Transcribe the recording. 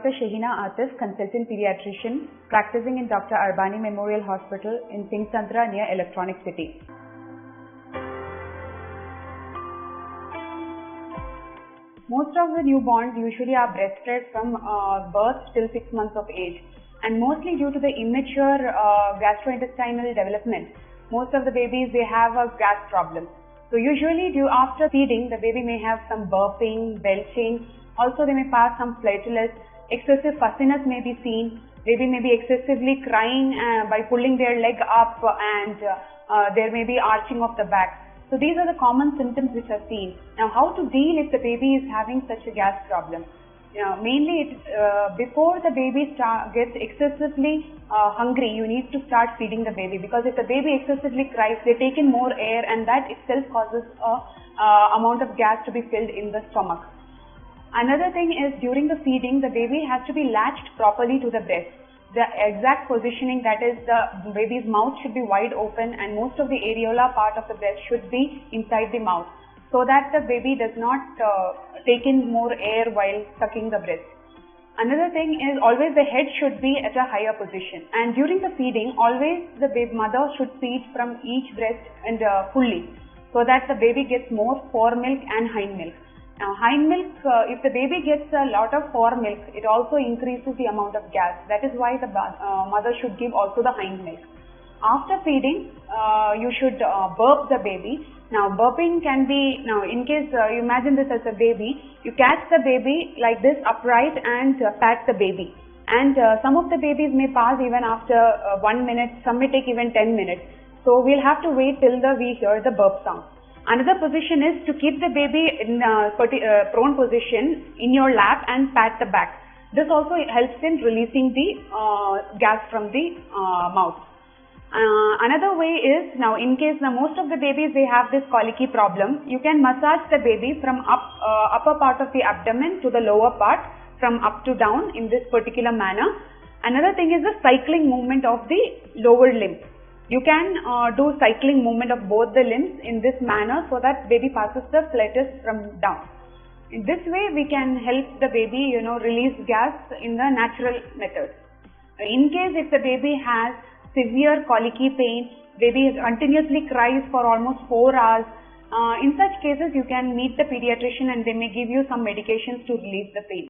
Dr. Shahina Atif, consultant pediatrician, practicing in Dr. Arbani Memorial Hospital in Singh Chandra near Electronic City. Most of the newborns usually are breastfed from birth till 6 months of age, and mostly due to the immature gastrointestinal development, most of the babies they have a gas problem. So usually after feeding, the baby may have some burping, belching, also they may pass some flatulence, excessive fussiness may be seen, baby may be excessively crying by pulling their leg up, and there may be arching of the back. So these are the common symptoms which are seen. Now how to deal if the baby is having such a gas problem? Mainly before the baby gets excessively hungry, you need to start feeding the baby, because if the baby excessively cries, they take in more air, and that itself causes a amount of gas to be filled in the stomach. Another thing is, during the feeding, the baby has to be latched properly to the breast. The exact positioning, that is, the baby's mouth should be wide open and most of the areola part of the breast should be inside the mouth, so that the baby does not take in more air while sucking the breast. Another thing is, always the head should be at a higher position, and during the feeding, always the mother should feed from each breast and fully, so that the baby gets more fore milk and hind milk. Now hind milk, if the baby gets a lot of fore milk, it also increases the amount of gas. That is why the mother should give also the hind milk. After feeding, you should burp the baby. Now burping can be, in case you imagine this as a baby, you catch the baby like this upright and pat the baby. And some of the babies may pass even after 1 minute, some may take even 10 minutes. So we'll have to wait till we hear the burp sound. Another position is to keep the baby in prone position in your lap and pat the back. This also helps in releasing the gas from the mouth. Another way is, now in case most of the babies they have this colicky problem, you can massage the baby from upper part of the abdomen to the lower part, from up to down in this particular manner. Another thing is the cycling movement of the lower limb. You can do cycling movement of both the limbs in this manner, so that baby passes the flatus from down. In this way we can help the baby release gas in the natural method. In case if the baby has severe colicky pain, baby continuously cries for almost 4 hours, in such cases you can meet the pediatrician and they may give you some medications to relieve the pain.